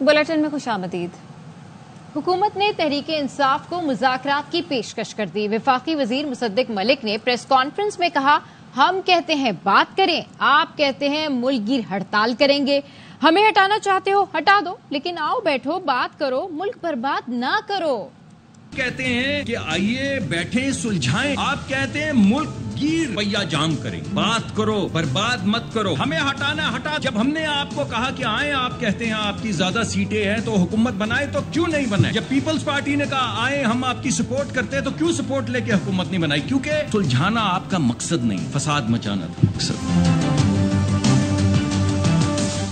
Bulletin में खुशामदीद। हुकूमत ने तहरीक इंसाफ को मुज़ाकरात की पेशकश कर दी। वफाकी वजीर मुसद्दिक मलिक ने प्रेस कॉन्फ्रेंस में कहा, हम कहते हैं बात करें, आप कहते हैं मुल्क गिर हड़ताल करेंगे। हमें हटाना चाहते हो हटा दो, लेकिन आओ बैठो बात करो, मुल्क बर्बाद ना करो। कहते हैं कि आइए बैठे सुलझाएं, आप कहते हैं मुल्क गिर पहिया जाम करें। बात करो, बर्बाद मत करो, हमें हटाना हटा। जब हमने आपको कहा कि आए, आप कहते हैं आपकी ज्यादा सीटें हैं तो हुकूमत बनाए, तो क्यों नहीं बनाए? जब पीपल्स पार्टी ने कहा आए हम आपकी सपोर्ट करते हैं, तो क्यों सपोर्ट लेके हुकूमत नहीं बनाई? क्योंकि सुलझाना आपका मकसद नहीं, फसाद मचाना था मकसद।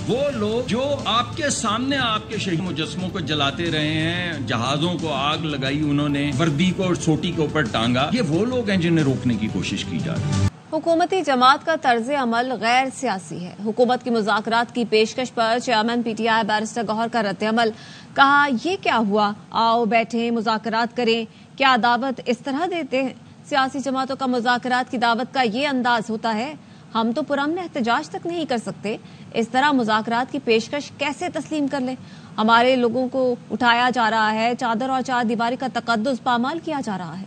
वो लोग जो आपके सामने आपके शहीद मुजस्मों को जलाते रहे हैं, जहाजों को आग लगाई उन्होंने, वर्दी को और सोटी के ऊपर टांगा, ये वो लोग हैं जिन्हें रोकने की कोशिश की जा रही है। हुकूमती जमात का तर्ज अमल गैर सियासी है। हुकूमत की मुज़ाकरात की पेशकश पर चेयरमैन PTI बैरिस्टर गौहर का रद्द अमल। कहा, ये क्या हुआ, आओ बैठे मुज़ाकरात करें, क्या दावत इस तरह देते हैं? सियासी जमातों का मुज़ाकरात की दावत का ये अंदाज होता है? हम तो पुरअमन एहतजाज तक नहीं कर सकते, इस तरह मुज़ाकरात की पेशकश कैसे तस्लीम कर लें? हमारे लोगों को उठाया जा रहा है, चादर और चार दीवारी का तकद्दुस पामाल किया जा रहा है।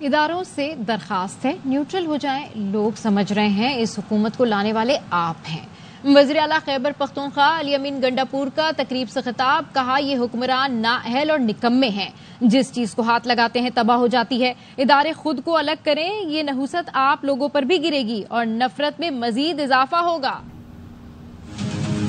इदारों से दरखास्त है, न्यूट्रल हो जाएं। लोग समझ रहे हैं इस हुकूमत को लाने वाले आप हैं। वज़ीर आला खैबर पख्तूनख्वा अली अमीन गंडापुर का तकरीब से खिताब। कहा, ये हुक्मरान नाअहल और निकम्मे हैं, जिस चीज को हाथ लगाते हैं तबाह हो जाती है। इदारे खुद को अलग करें, ये नहुसत आप लोगों पर भी गिरेगी और नफरत में मजीद इजाफा होगा।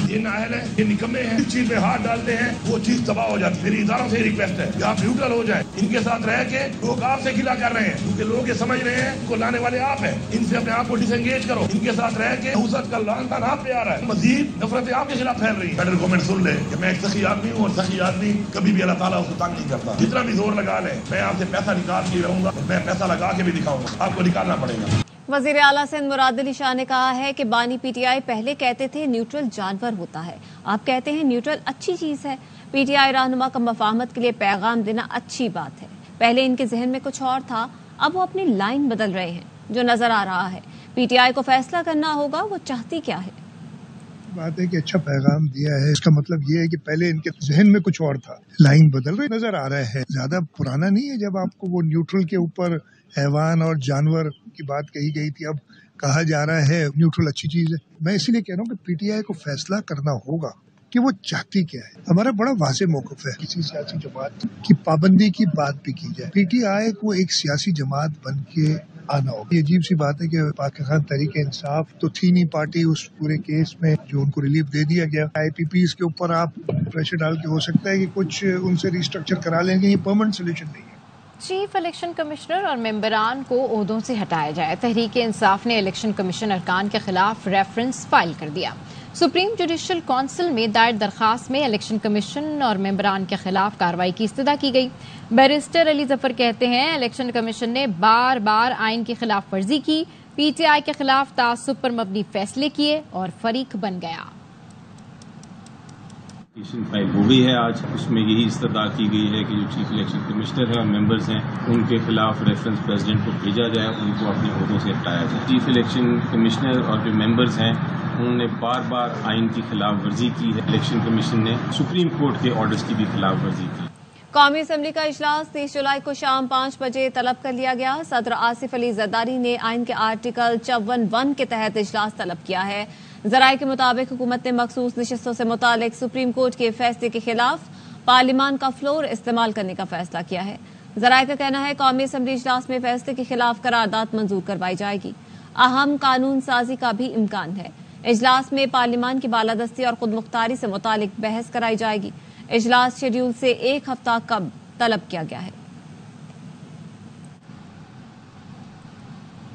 ये नाअहल है, ये निकम्मे हैं, इस चीज में हाथ डालते हैं वो चीज तबाह हो जाती है। मेरी इदारों से रिक्वेस्ट है कि आप न्यूट्रल हो जाएं, इनके साथ रह के लोग आपसे खिला कर रहे हैं, क्योंकि लोग ये समझ रहे हैं को लाने वाले आप हैं। इनसे अपने आप को डिसएंगेज करो, इनके साथ रह के नहुसत का लानतान आप पे आ रहा है, मजीद नफरतें आपके खिलाफ फैल रही है। फेडरल गवर्नमेंट सुन ले कि मैं एक सखी आदमी हूँ और सखी आदमी कभी भी अल्लाह ताला उसको तंग नहीं करता। जितना भी जोर लगा ले, मैं आपसे पैसा निकाल के रहूंगा, मैं पैसा लगा के भी दिखाऊंगा, आपको निकालना पड़ेगा। वज़ीर आला सिंध मुराद अली शाह ने कहा है कि बानी PTI पहले कहते थे न्यूट्रल जानवर होता है, आप कहते हैं न्यूट्रल अच्छी चीज है। PTI रहनुमा का मफाहमत के लिए पैगाम देना अच्छी बात है। पहले इनके जहन में कुछ और था, अब वो अपनी लाइन बदल रहे हैं, जो नजर आ रहा है। PTI को फैसला करना होगा वो चाहती क्या है। बात है कि अच्छा पैगाम दिया है, इसका मतलब ये है कि पहले इनके जहन में कुछ और था, लाइन बदल रही नजर आ रहा है। ज्यादा पुराना नहीं है जब आपको वो न्यूट्रल के ऊपर हैवान और जानवर की बात कही गई थी, अब कहा जा रहा है न्यूट्रल अच्छी चीज है। मैं इसीलिए कह रहा हूँ कि PTI को फैसला करना होगा कि वो चाहती क्या है। हमारा बड़ा वाज़ेह मौक़िफ़ है, किसी सियासी जमात की पाबंदी की बात भी की जाए, PTI को एक सियासी जमात बन के आना होगा। ये अजीब सी बात है कि पाकिस्तान तहरीक इंसाफ तो थी नहीं पार्टी उस पूरे केस में जो उनको रिलीफ दे दिया गया। IPPs के ऊपर आप प्रेशर डाल के हो सकता है कि कुछ उनसे रिस्ट्रक्चर करा लेंगे, ये परमानेंट सोल्यूशन नहीं है। चीफ इलेक्शन कमिश्नर और मेंबरान को ओहदों से हटाया जाए। तहरीक इंसाफ ने इलेक्शन कमीशन अरकान के खिलाफ रेफरेंस फाइल कर दिया। सुप्रीम जुडिशल काउंसिल में दायर दरखास्त में इलेक्शन कमीशन और मेंबरान के खिलाफ कार्रवाई की इस्तदा की गई। बैरिस्टर अली जफर कहते हैं, इलेक्शन कमीशन ने बार बार आइन की खिलाफ वर्जी की, PTI के खिलाफ तासुब पर मबनी फैसले किए और फरीक बन गया। फाइल हो गई है आज, उसमें यही इस्तदा की गई है कि जो चीफ इलेक्शन कमिश्नर है और मेंबर्स हैं उनके खिलाफ रेफरेंस प्रेसिडेंट को भेजा जाए, उनको अपने ओहदों से हटाया जाए। चीफ इलेक्शन कमिश्नर और जो मेंबर्स हैं उन्होंने बार बार आइन की खिलाफ वर्जी की है। इलेक्शन कमीशन ने सुप्रीम कोर्ट के ऑर्डर्स की भी खिलाफ वर्जी की। कौमी असम्बली का इजलास 30 जुलाई को शाम 5 बजे तलब कर लिया गया। सदर आसिफ अली जरदारी ने आइन के आर्टिकल 54(1) के तहत इजलास तलब किया है। जराये के मुताबिक हुकूमत ने मखसूस नशिस्तों से मुतालिक सुप्रीम कोर्ट के फैसले के खिलाफ पार्लियामान का फ्लोर इस्तेमाल करने का फैसला किया है। जराये का कहना है कौमी असम्बली इजलास में फैसले के खिलाफ करारदाद मंजूर करवाई जाएगी। अहम कानून साजी का भी इम्कान है। इजलास में पार्लियामान की बालादस्ती और खुद मुख्तारी से मुतालिक बहस कराई जाएगी। इजलास शेड्यूल से 1 हफ्ता कब तलब किया गया है।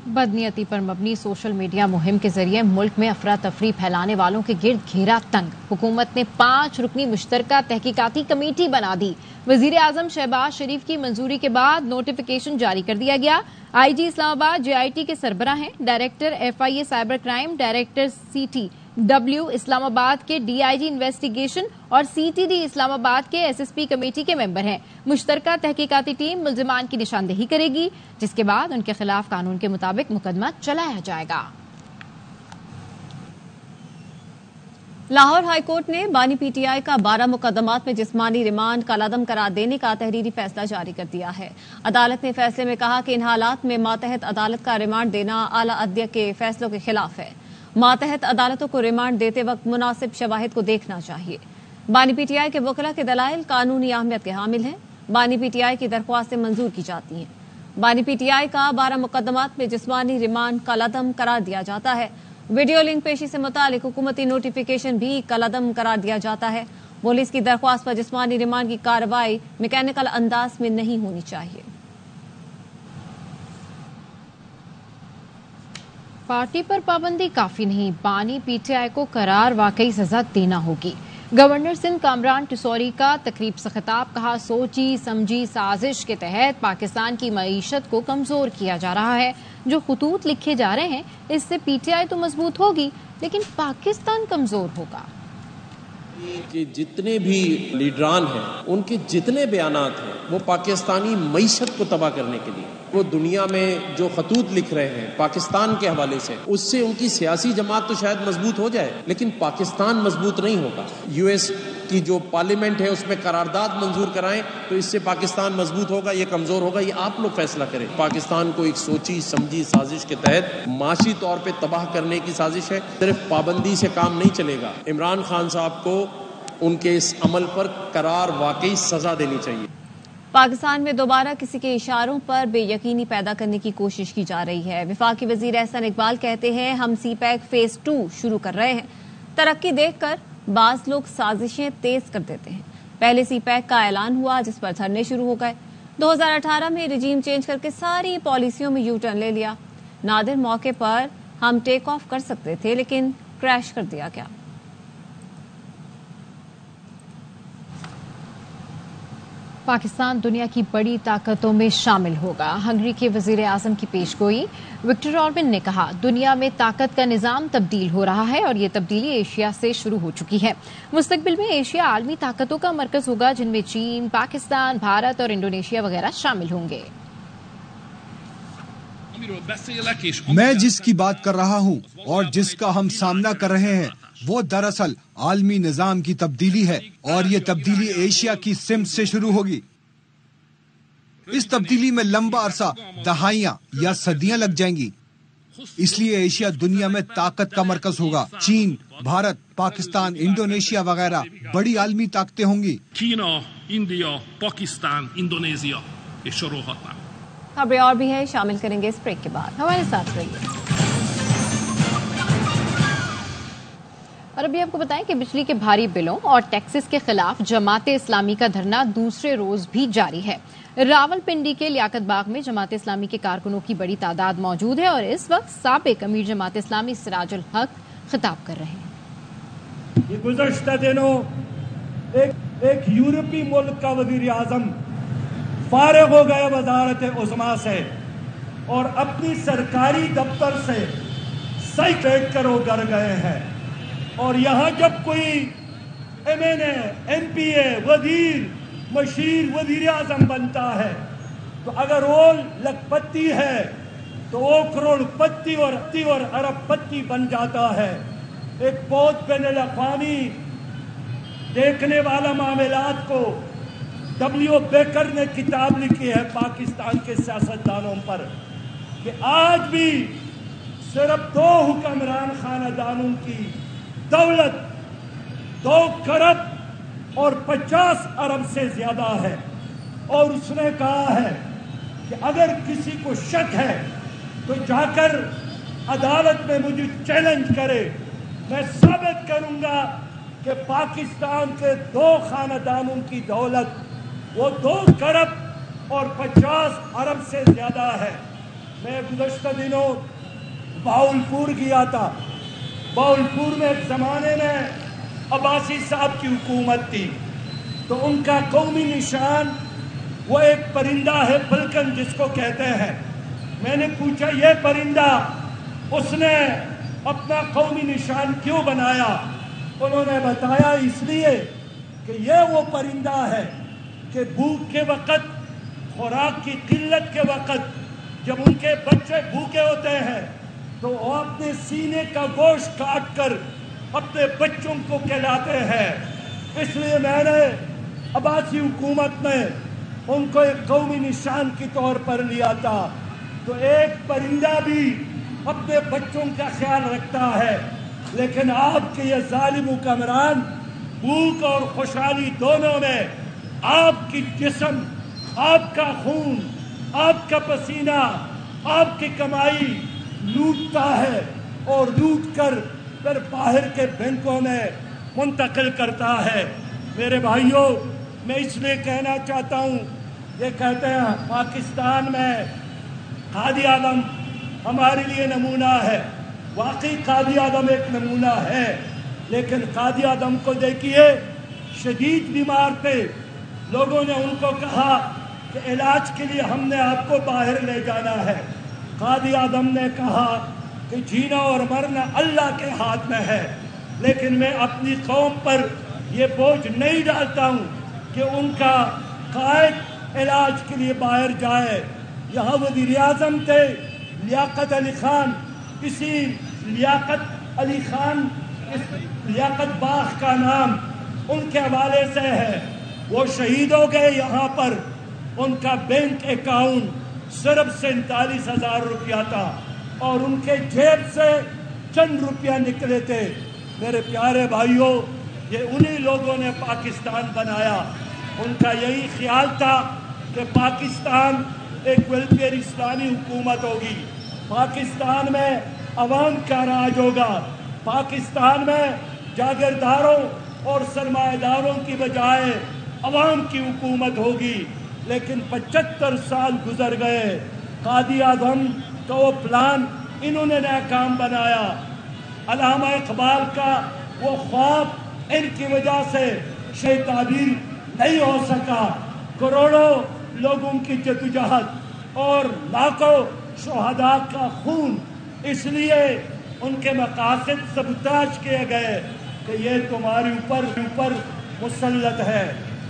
बदनीयती पर मबनी सोशल मीडिया मुहिम के जरिए मुल्क में अफरा तफरी फैलाने वालों के गिर्द घेरा तंग। हुकूमत ने 5 रुकनी मुश्तरका तहकीकाती कमेटी बना दी। वजीर आजम शहबाज शरीफ की मंजूरी के बाद नोटिफिकेशन जारी कर दिया गया। IG इस्लामाबाद JIT के सरबराह हैं। Director FIA cyber crime, director CTW Islamabad के DIG इन्वेस्टिगेशन और CTD इस्लामाबाद के SSP कमेटी के मेंबर हैं। मुश्तरका तहकीकाती टीम मुल्जिमान की निशानदेही करेगी, जिसके बाद उनके खिलाफ कानून के मुताबिक मुकदमा चलाया जाएगा। لاہور ہائی کورٹ نے بانی پی ٹی آئی کا 12 مقدمات میں جسمانی ریمانڈ کالعدم قرار دینے کا تحریری فیصلہ جاری کر دیا ہے۔ عدالت نے فیصلے میں کہا کہ ان حالات میں ماتحت عدالت کا ریمانڈ دینا اعلیٰ عدلیہ کے فیصلوں کے خلاف ہے۔ ماتحت عدالتوں کو ریمانڈ دیتے وقت مناسب شواہد کو دیکھنا چاہیے۔ بانی پی ٹی آئی کے وکلاء کے دلائل قانونی اہمیت کے حامل ہیں۔ بانی پی ٹی آئی کی درخواستیں منظور کی جاتی ہیں۔ بانی پی ٹی آئی کا 12 مقدمات میں جسمانی ریمانڈ کالعدم قرار دیا جاتا ہے۔ ویڈیو لنک پیشی سے متعلق حکومتی نوٹیفیکیشن بھی کالعدم قرار دیا جاتا ہے۔ پولیس کی درخواست پر جسمانی ریمانڈ کی کارروائی میکینیکل انداز میں نہیں ہونی چاہیے۔ پارٹی پر پابندی کافی نہیں، بانی پی ٹی آئی کو قرار واقعی سزا دینا ہوگی۔ گورنر سندھ کامران ٹسوری کا تقریب سے خطاب، کہا سوچی سمجھی سازش کے تحت پاکستان کی معیشت کو کمزور کیا جا رہا ہے۔ جو خطوط لکھے جا رہے ہیں اس سے پی ٹی آئی تو مضبوط ہوگی لیکن پاکستان کمزور ہوگا۔ کہ جتنے بھی لیڈران ہیں ان کے جتنے بیانات ہیں وہ پاکستانی معیشت کو تباہ کرنے کے لیے، وہ دنیا میں جو خطوط لکھ رہے ہیں پاکستان کے حوالے سے، اس سے ان کی سیاسی جماعت تو شاید مضبوط ہو جائے لیکن پاکستان مضبوط نہیں ہوگا۔ یو ایس کی جو پارلیمنٹ ہے اس میں قرارداد منظور کرائیں تو اس سے پاکستان مضبوط ہوگا، یہ کمزور ہوگا، یہ آپ لوگ فیصلہ کریں۔ پاکستان کو ایک سوچی سمجھی سازش کے تحت معاشی طور پہ تباہ کرنے کی سازش ہے۔ صرف پابندی سے کام نہیں چلے گا۔ عمران خان صاحب کو ان کے اس عمل پر قرار واقعی سزا دینی چاہیے۔ پاکستان میں دوبارہ کسی کے اشاروں پر بے یقینی پیدا کرنے کی کوشش کی جا رہی ہے۔ وفاقی وزیر احسن اقبال کہتے ہیں ہم سی پیک فیز 2 شروع کر رہے ہیں۔ ترقی دیکھ کر بعض لوگ سازشیں تیز کر دیتے ہیں۔ پہلے سی پیک کا اعلان ہوا جس پر دھرنے شروع ہو گئے۔ 2018 میں رجیم چینج کر کے ساری پالیسیوں میں یو ٹرن لے لیا۔ نادر موقع پر ہم ٹیک آف کر سکتے تھے لیکن کریش کر دیا گیا۔ پاکستان دنیا کی بڑی طاقتوں میں شامل ہوگا، ہنگری کے وزیر اعظم کی پیش گوئی۔ وکٹر اوربن نے کہا دنیا میں طاقت کا نظام تبدیل ہو رہا ہے اور یہ تبدیلی ایشیا سے شروع ہو چکی ہے۔ مستقبل میں ایشیا عالمی طاقتوں کا مرکز ہوگا جن میں چین، پاکستان، بھارت اور انڈونیشیا وغیرہ شامل ہوں گے۔ میں جس کی بات کر رہا ہوں اور جس کا ہم سامنا کر رہے ہیں وہ دراصل عالمی نظام کی تبدیلی ہے اور یہ تبدیلی ایشیا کی سمت سے شروع ہوگی۔ اس تبدیلی میں لمبا عرصہ دہائیاں یا صدیاں لگ جائیں گی، اس لیے ایشیا دنیا میں طاقت کا مرکز ہوگا۔ چین، بھارت، پاکستان، انڈونیشیا وغیرہ بڑی عالمی طاقتیں ہوں گی۔ چینا، انڈیا، پاکستان، انڈونیشیا یہ شروع ہوتا ہے۔ خبریں اور بھی ہے، شامل کریں گے اس بریک کے بعد، ہمارے ساتھ رہیے۔ اور ابھی آپ کو بتائیں کہ بجلی کے بھاری بلوں اور ٹیکسز کے خلاف جماعت اسلامی کا دھرنا دوسرے روز بھی جاری ہے۔ راولپنڈی کے لیاقت باغ میں جماعت اسلامی کے کارکنوں کی بڑی تعداد موجود ہے اور اس وقت سابق امیر جماعت اسلامی سراج الحق خطاب کر رہے ہیں۔ یہ گزشتہ دنوں ایک یورپی ملک کا وزیر اعظم فارغ ہو گئے وزارت عظمیٰ سے اور اپنی سرکاری دفتر سے سائیکل کرو گر گئے ہیں، اور یہاں جب کوئی ایم این اے، ایم پی اے، وزیر، مشیر وزیر اعظم بنتا ہے تو اگر وہ لکھپتی ہے تو وہ کروڑ پتی اور ارب پتی بن جاتا ہے۔ ایک بہت بین الاقوامی دیکھنے والا معاملات کو ڈبلیو بیکر نے کتاب لکھی ہے پاکستان کے سیاستدانوں پر کہ آج بھی صرف 2 حکمران خاندانوں کی دولت 2 کروڑ اور 50 ارب سے زیادہ ہے، اور اس نے کہا ہے کہ اگر کسی کو شک ہے تو جا کر عدالت میں مجھے چیلنج کرے، میں ثابت کروں گا کہ پاکستان کے 2 خاندانوں کی دولت وہ 2 کروڑ اور 50 ارب سے زیادہ ہے۔ میں گزشتہ دنوں باولپور گیا تھا۔ باولپور میں ایک زمانے میں عباسی صاحب کی حکومت تھی تو ان کا قومی نشان وہ ایک پرندہ ہے پلکن جس کو کہتے ہیں۔ میں نے پوچھا یہ پرندہ اس نے اپنا قومی نشان کیوں بنایا؟ انہوں نے بتایا اس لیے کہ یہ وہ پرندہ ہے کہ بھوک کے وقت، خوراک کی قلت کے وقت جب ان کے بچے بھوکے ہوتے ہیں تو وہ اپنے سینے کا گوشت کاٹ کر अपने बच्चों को कहलाते हैं। इसलिए मैंने अब्बासी हुकूमत में उनको एक कौमी निशान के तौर पर लिया था। तो एक परिंदा भी अपने बच्चों का ख्याल रखता है, लेकिन आपके ये जालिम हुक्मरान भूख और खुशहाली दोनों में आपकी जिस्म, आपका खून, आपका पसीना, आपकी कमाई लूटता है और लूट कर फिर बाहर के बैंकों में मुंतकिल करता है। मेरे भाइयों, मैं इसलिए कहना चाहता हूँ, ये कहते हैं पाकिस्तान में कादी आदम हमारे लिए नमूना है। वाकई कादी आदम एक नमूना है, लेकिन कादी आदम को देखिए, शदीद बीमार थे। लोगों ने उनको कहा कि इलाज के लिए हमने आपको बाहर ले जाना है। कादी आदम ने कहा कि जीना और मरना अल्लाह के हाथ में है, लेकिन मैं अपनी कौम पर यह बोझ नहीं डालता हूँ कि उनका कायद इलाज के लिए बाहर जाए। यहाँ वज़ीर आज़म थे लियाकत अली खान, इसी लियाकत अली खान, इस लियाकत बाग का नाम उनके हवाले से है। वो शहीद हो गए। यहाँ पर उनका बैंक अकाउंट सिर्फ 47,000 रुपया था और उनके जेब से चंद रुपया निकले थे। मेरे प्यारे भाइयों, ये उन्हीं लोगों ने पाकिस्तान बनाया। उनका यही ख्याल था कि पाकिस्तान एक वेलफेयर इस्लामी हुकूमत होगी, पाकिस्तान में अवाम का राज होगा, पाकिस्तान में जागीरदारों और सरमाएदारों की बजाय अवाम की हुकूमत होगी। लेकिन 75 साल गुजर गए। कादी आज़म का वो प्लान इन्होंने नाकाम बनाया। अल्लामा इकबाल का वो ख्वाब इनकी वजह से शे ताबीर नहीं हो सका। करोड़ों लोगों की जद्दोजहद और लाखों शहादा का खून, इसलिए उनके मकासद सबताज किए गए कि ये तुम्हारे ऊपर मुसल्लत है।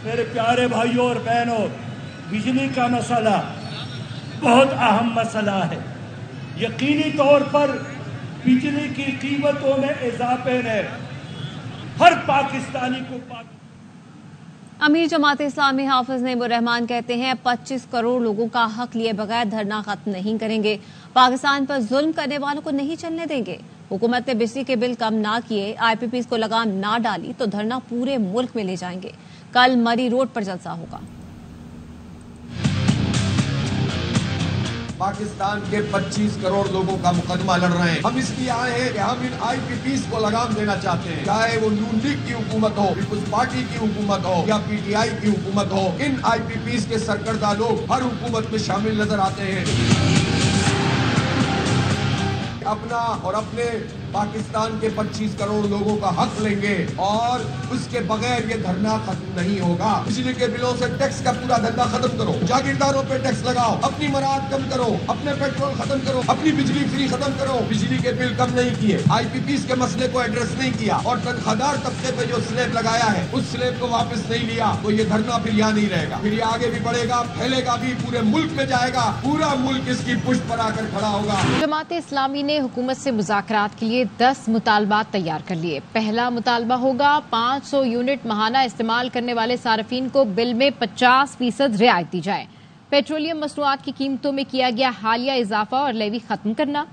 मेरे प्यारे भाइयों और बहनों, बिजली का मसला बहुत अहम मसला है। यकीनी तौर पर बिजली की कीमतों में इजाफे ने हर पाकिस्तानी को अमीर जमात इस्लामी हाफिज नईमुर रहमान कहते हैं 25 करोड़ लोगों का हक लिए बगैर धरना खत्म नहीं करेंगे। पाकिस्तान पर जुल्म करने वालों को नहीं चलने देंगे। हुकूमत ने बिजली के बिल कम ना किए, IPPs को लगाम ना डाली तो धरना पूरे मुल्क में ले जाएंगे। कल मरी रोड पर जलसा होगा। पाकिस्तान के 25 करोड़ लोगों का मुकदमा लड़ रहे हैं। हम इसलिए आए हैं कि हम इन IPPs को लगाम देना चाहते हैं, चाहे वो नून लीग की हुकूमत हो, पीपुल्स पार्टी की हुकूमत हो या PTI की हुकूमत हो। इन IPPs के सरकर्दा लोग हर हुकूमत में शामिल नजर आते हैं। अपना और अपने पाकिस्तान के 25 करोड़ लोगों का हक लेंगे और उसके बगैर ये धरना खत्म नहीं होगा। बिजली के बिलों से टैक्स का पूरा धंधा खत्म करो, जागीरदारों पे टैक्स लगाओ, अपनी मराहत कम करो, अपने पेट्रोल खत्म करो, अपनी बिजली फ्री खत्म करो। बिजली के बिल कम नहीं किए, IPPs के मसले को एड्रेस नहीं किया और तनख्वाहदार तबके पे जो स्लैब लगाया है उस स्लैब को वापस नहीं लिया, तो ये धरना फिर यहाँ नहीं रहेगा, फिर ये आगे भी बढ़ेगा, फैलेगा भी, पूरे मुल्क में जाएगा, पूरा मुल्क इसकी पुष्ट पर आकर खड़ा होगा। जमात इस्लामी ने हुकूमत से मुज़ाकरात के लिए 10 मुतालबात तैयार कर लिए। पहला मुतालबा होगा 500 यूनिट महाना इस्तेमाल करने वाले सार्फिन को बिल में 50% रियायत दी जाए। पेट्रोलियम मसनूआत की कीमतों में किया गया हालिया इजाफा और लेवी खत्म करना।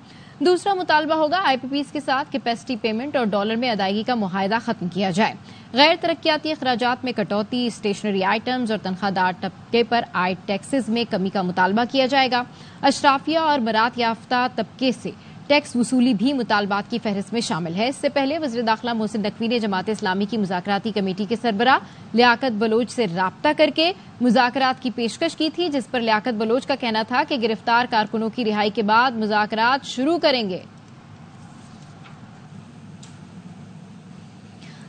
दूसरा मुतालबा होगा IPPs के साथ कैपेसिटी पेमेंट और डॉलर में अदायगी का मुआहदा खत्म किया जाए। गैर तरक्याती अखराजात में कटौती, स्टेशनरी आइटम्स और तनख्वाहदार तबके पर आयद टैक्सेस में कमी का मुतालबा किया जाएगा। अशराफिया और बरात याफ्ता तबके से टैक्स वसूली भी मुतालबात की फहरिस्त में शामिल है। इससे पहले वज़ीर दाखिला मोहसिन नकवी ने जमात इस्लामी की मुज़ाकराती कमेटी के सरबराह लियाकत बलोच से राब्ता करके मुज़ाकरात की पेशकश की थी, जिस पर लियाकत बलोच का कहना था कि गिरफ्तार कारकुनों की रिहाई के बाद मुज़ाकरात शुरू करेंगे।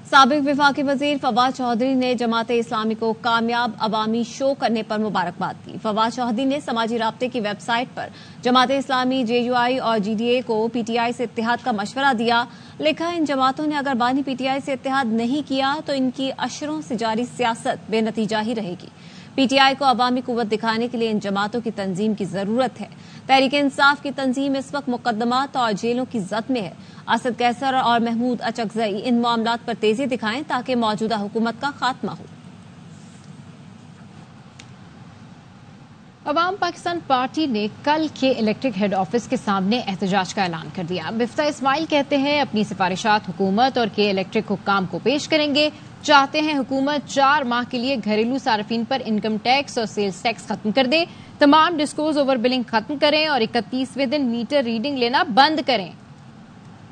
साबिक वफाकी वजीर फवाद चौधरी ने जमात इस्लामी को कामयाब अवामी शो करने पर मुबारकबाद दी। फवाद चौधरी ने समाजी राब्ते की वेबसाइट पर जमात इस्लामी, JUI और GDA को PTI से इत्तेहाद का मशवरा दिया। लिखा, इन जमातों ने अगर बानी PTI से इत्तेहाद नहीं किया तो इनकी अशरों से जारी सियासत बेनतीजा ही रहेगी। PTI को अवामी कुव्वत दिखाने के लिए इन जमातों की तंजीम की जरूरत है। तहरीक इंसाफ की तंजीम इस वक्त मुकदमात और जेलों की जद में है। असद कैसर और महमूद अचकजई इन मामलात पर तेजी दिखाएं ताकि मौजूदा हुकूमत का खात्मा हो। अवाम पाकिस्तान पार्टी ने कल के इलेक्ट्रिक हेड ऑफिस के सामने एहतजाज का ऐलान कर दिया। मिफ्ता इस्माइल कहते हैं अपनी सिफारिशात हुकूमत और के इलेक्ट्रिक हुक्काम को पेश करेंगे। चाहते हैं हुकूमत 4 माह के लिए घरेलू सार्फिन पर इनकम टैक्स और सेल्स टैक्स खत्म कर दे, तमाम डिस्कोज ओवर बिलिंग खत्म करें और 31वें दिन मीटर रीडिंग लेना बंद करें।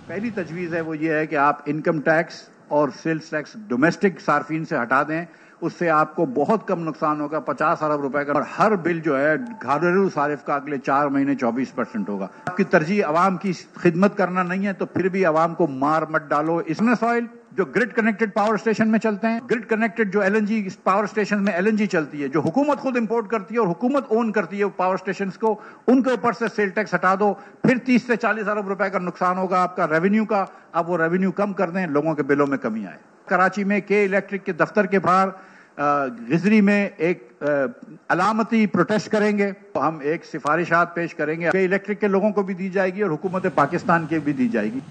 पहली तजवीज़ है वो ये है कि आप इनकम टैक्स और सेल्स टैक्स डोमेस्टिक सार्फिन से हटा दें, उससे आपको बहुत कम नुकसान होगा, 50 अरब रुपए का, और हर बिल जो है घरेलू सारिफ का अगले 4 महीने 24% होगा। आपकी तरजीह आवाम की खिदमत करना नहीं है तो फिर भी आवाम को मार मत डालो। इसमें ऑयल जो ग्रिड कनेक्टेड पावर स्टेशन में चलते हैं, ग्रिड कनेक्टेड जो LNG पावर स्टेशन में LNG चलती है, जो हुकूमत खुद इंपोर्ट करती है और हुकूमत ओन करती है पावर स्टेशन को, उनके ऊपर से सेल टैक्स हटा दो, फिर 30 से 40 अरब रुपए का नुकसान होगा आपका रेवेन्यू का। अब वो रेवेन्यू कम कर दें, लोगों के बिलों में कमी आए। कराची में के इलेक्ट्रिक के दफ्तर के बाहर गिजरी में एक अलामती प्रोटेस्ट करेंगे। हम एक सिफारिशात पेश करेंगे, के इलेक्ट्रिक के लोगों को भी दी जाएगी और हुकूमत पाकिस्तान के भी दी जाएगी।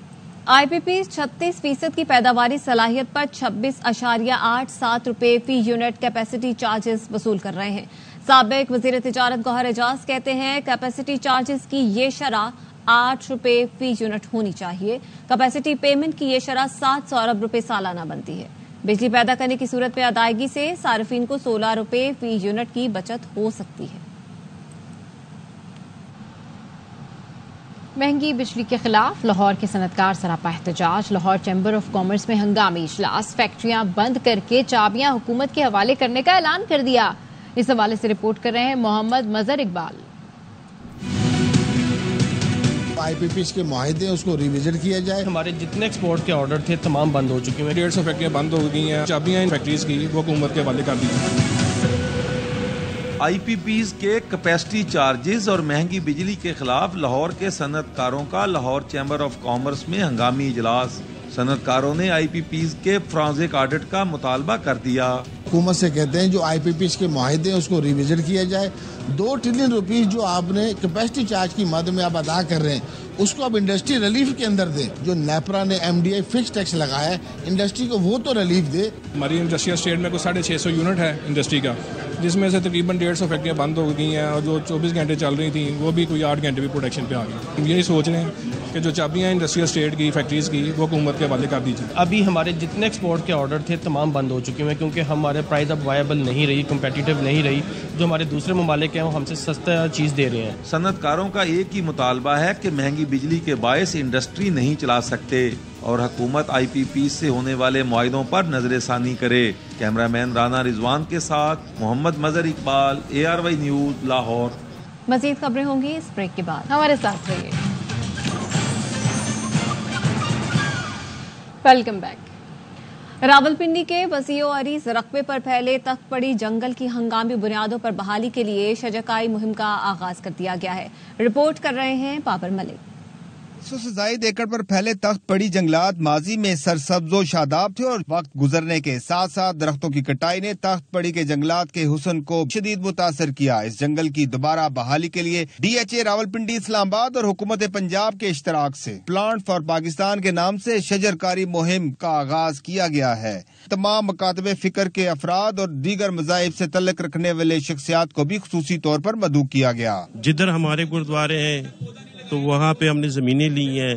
IPP 36% की पैदावारी सलाहियत पर 26.87 रुपए फी यूनिट कैपेसिटी चार्जेस वसूल कर रहे हैं। साबिक वजीर तिजारत गौहर एजाज कहते हैं कैपेसिटी चार्जेस की ये शरह 8 रुपए फी यूनिट होनी चाहिए। कैपेसिटी पेमेंट की ये शरह 700 अरब रुपए सालाना बनती है। बिजली पैदा करने की सूरत में अदायगी से सार्फिन को 16 रुपए फी यूनिट की बचत हो सकती है। महंगी बिजली के खिलाफ लाहौर के सनतकार सरापा एहतजाज। लाहौर चैम्बर ऑफ कॉमर्स में हंगामी इजलास, फैक्ट्रियां बंद करके चाबियां हुकूमत के हवाले करने का ऐलान कर दिया। इस हवाले से रिपोर्ट कर रहे हैं मोहम्मद मजहर इकबाल। IPPs के मुआहदे उसको रिविजिट किया जाए। हमारे जितने एक्सपोर्ट के ऑर्डर थे तमाम बंद हो चुके हैं। 150 फैक्ट्रियां बंद हो गई हैं। चाबियां इन फैक्ट्रीज की वो हुकूमत के हवाले कर दी। IPPs के कैपेसिटी चार्जेस और महंगी बिजली के खिलाफ लाहौर के सनतकारों का लाहौर चैम्बर ऑफ कॉमर्स में हंगामी इजलास। सनतकारों ने IPPs के फ्रांजिक ऑडिट का मुतालबा कर दिया। हुकूमत से कहते हैं जो IPPs के मुआहदे हैं उसको रिविजिट किया जाए। 2 ट्रिलियन रुपीस जो आपने कैपेसिटी चार्ज की मद में आप अदा कर रहे हैं उसको आप इंडस्ट्री रिलीफ के अंदर दें। जो नेपरा ने MDI फिक्स टैक्स लगाया है, इंडस्ट्री को वो तो रिलीफ दे। हमारी इंडस्ट्रियल स्टेट में कुछ 650 यूनिट है इंडस्ट्री का, जिसमें से तकरीबन 150 फैक्ट्रियां बंद हो गई हैं और जो 24 घंटे चल रही थी वो भी कोई 8 घंटे भी प्रोडक्शन पे आ गई। हम यही सोच रहे हैं कि जो चाबियां इंडस्ट्रियल स्टेट की फैक्ट्रीज की वो हुकूमत के हवाले कर दीजिए। अभी हमारे जितने एक्सपोर्ट के ऑर्डर थे तमाम बंद हो चुके हैं क्योंकि हमारे प्राइस अब वायबल नहीं रही, कम्पेटिटिव नहीं रही। जो हमारे दूसरे ममालिक हैं वो हमसे सस्ता चीज़ दे रहे हैं। सनतकारों का एक ही मुतालबा है कि महंगी बिजली के बायस इंडस्ट्री नहीं चला सकते और हुकूमत IPP से होने वाले मुआहदों पर नजरसानी करे। कैमरामैन राना रिजवान के साथ मोहम्मद मजहर इकबाल, ARY न्यूज, लाहौर। मजीद खबरें होंगी इस ब्रेक के बाद, हमारे साथ रहिए। Welcome back. रावलपिंडी के वसीओ अरीज रकबे पर फैले तख्त पड़ी जंगल की हंगामी बुनियादों पर बहाली के लिए शजकाई मुहिम का आगाज कर दिया गया है। रिपोर्ट कर रहे हैं बाबर मलिक। 100 से ज्यादा एकड़ पर फैले तख्त पड़ी जंगलात माजी में सरसब्जो शादाब थे और वक्त गुजरने के साथ साथ दरख्तों की कटाई ने तख्त पड़ी के जंगलात के हुस्न को शदीद मुतासर किया। इस जंगल की दोबारा बहाली के लिए DHA रावलपिंडी, इस्लामाबाद और हुकूमत पंजाब के इश्तराक से प्लांट फॉर पाकिस्तान के नाम से शजरकारी मुहिम का आगाज किया गया है। तमाम मकातबे फिक्र के अफराद और दीगर मज़ाहिब से तल्लुक़ रखने वाले शख्सियात को भी खुसूसी तौर पर मदऊ किया गया। जिधर हमारे गुरुद्वारे हैं तो वहाँ पे हमने जमीनें ली हैं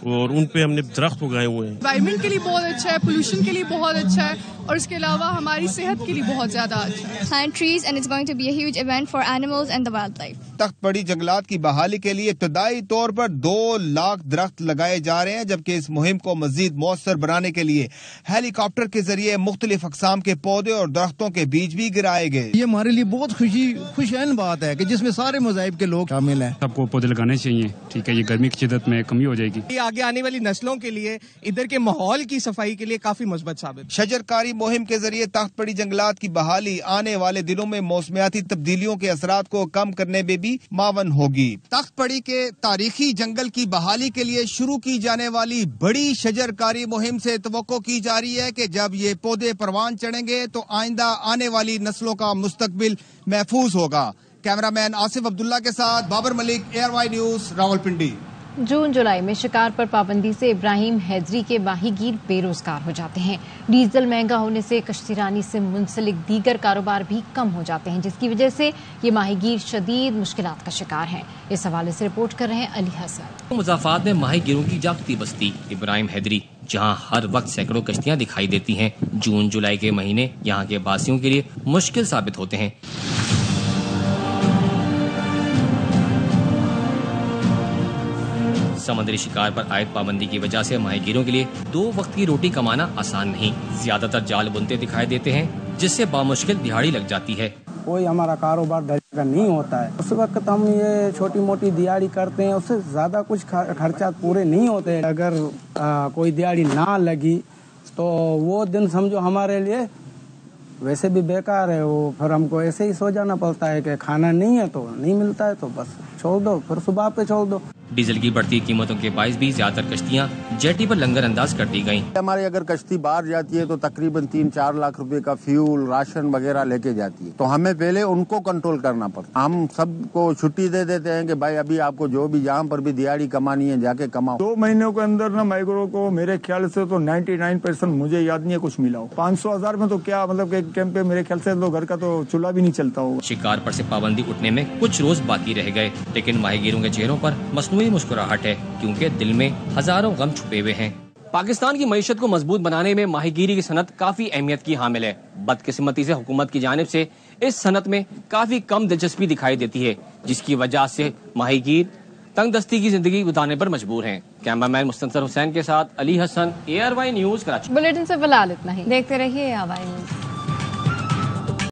और उन पे हमने दरख्त उगाए हुए हैं। एनवायरनमेंट के लिए बहुत अच्छा है, पोल्यूशन के लिए बहुत अच्छा है और इसके अलावा हमारी सेहत के लिए बहुत ज्यादा अच्छा है। Plant trees and it's going to be a huge event for animals and the wildlife. तख्त पड़ी जंगलात की बहाली के लिए इब्तदाई तौर पर 2 लाख दरख्त लगाए जा रहे हैं, जबकि इस मुहिम को मजीद मौसर बनाने के लिए हेलीकॉप्टर के जरिए मुख्तलिफ अकसाम के पौधे और दरख्तों के बीज भी गिराए गए। ये हमारे लिए बहुत खुशहाल बात है कि जिसमें सारे मज़ाहिब के लोग शामिल हैं। सबको पौधे लगाने चाहिए, ठीक है, ये गर्मी की शिद्दत में कमी हो जाएगी। आगे आगे आने वाली नस्लों के लिए, इधर के माहौल की सफाई के लिए काफी मुस्बत साबित। शजरकारी मुहिम के जरिए तख्तपड़ी जंगलात की बहाली आने वाले दिनों में मौसमियाती तब्दीलियों के असरात को कम करने में भी मावन होगी। तख्तपड़ी के तारीखी जंगल की बहाली के लिए शुरू की जाने वाली बड़ी शजरकारी मुहिम से तवक्को की जा रही है कि जब ये पौधे परवान चढ़ेंगे तो आइंदा आने वाली नस्लों का मुस्तकबिल महफूज होगा। कैमरामैन आसिफ अब्दुल्ला के साथ बाबर मलिक, ARY न्यूज, रावलपिंडी। जून जुलाई में शिकार पर पाबंदी से इब्राहिम हैदरी के माहीगीर बेरोजगार हो जाते हैं। डीजल महंगा होने से कश्तीरानी से मुंसलिक दीगर कारोबार भी कम हो जाते हैं, जिसकी वजह से ये माहीगीर शदीद मुश्किलात का शिकार हैं। इस हवाले से रिपोर्ट कर रहे हैं अली हसन। मुज़ाफ़ात में माहीगीरों की जागती बस्ती इब्राहिम हैदरी, जहां हर वक्त सैकड़ों कश्तियां दिखाई देती हैं। जून जुलाई के महीने यहां के बासियों के लिए मुश्किल साबित होते हैं। समुद्री शिकार पर आयद पाबंदी की वजह से माहीगीरों के लिए 2 वक्त की रोटी कमाना आसान नहीं। ज्यादातर जाल बुनते दिखाई देते हैं, जिससे बामुश्किल दिहाड़ी लग जाती है। कोई हमारा कारोबार दर्जा का नहीं होता है। उस वक्त हम ये छोटी मोटी दिहाड़ी करते हैं, उससे ज्यादा कुछ खर्चा पूरे नहीं होते। अगर कोई दिहाड़ी ना लगी तो वो दिन समझो हमारे लिए वैसे भी बेकार है। वो फिर हमको ऐसे ही सो जाना पड़ता है कि खाना नहीं है तो नहीं मिलता है तो बस छोड़ दो, फिर सुबह पे छोड़ दो। डीजल की बढ़ती कीमतों के बायस भी ज्यादातर कश्तियां जेटी पर लंगर अंदाज कर दी गयी। हमारी अगर कश्ती बाहर जाती है तो तकरीबन 3-4 लाख रुपए का फ्यूल, राशन वगैरह लेके जाती है, तो हमें पहले उनको कंट्रोल करना पड़ता है। हम सबको छुट्टी दे देते हैं कि भाई अभी आपको जो भी जहाँ पर भी दिहाड़ी कमानी है जाके कमाओ। 2 महीनों के अंदर ना माइग्रो को मेरे ख्याल से तो 99% मुझे याद नहीं है कुछ मिला हो। 500,000 में तो क्या मतलब एक कैंप पे मेरे ख्याल से तो घर का तो चूल्हा भी नहीं चलता होगा। शिकार पर से पाबंदी उठने में कुछ रोज बाकी रह गए, लेकिन माहीगीरों के चेहरों पर मसनूई मुस्कुराहट है, क्योंकि दिल में हजारों गम छुपे हुए हैं। पाकिस्तान की मईशत को मजबूत बनाने में माहीगीरी की सनत काफी अहमियत की हामिल है। बदकिस्मती से हुकूमत की जानिब से इस सनत में काफी कम दिलचस्पी दिखाई देती है, जिसकी वजह से माहीगीर तंगदस्ती की जिंदगी गुजारने पर मजबूर हैं। कैमरामैन मुस्तनसर हुसैन के साथ Ali Hasan, ARY news, Karachi. Bulletin से फिलहाल इतना ही। देखते रहिए ARY न्यूज।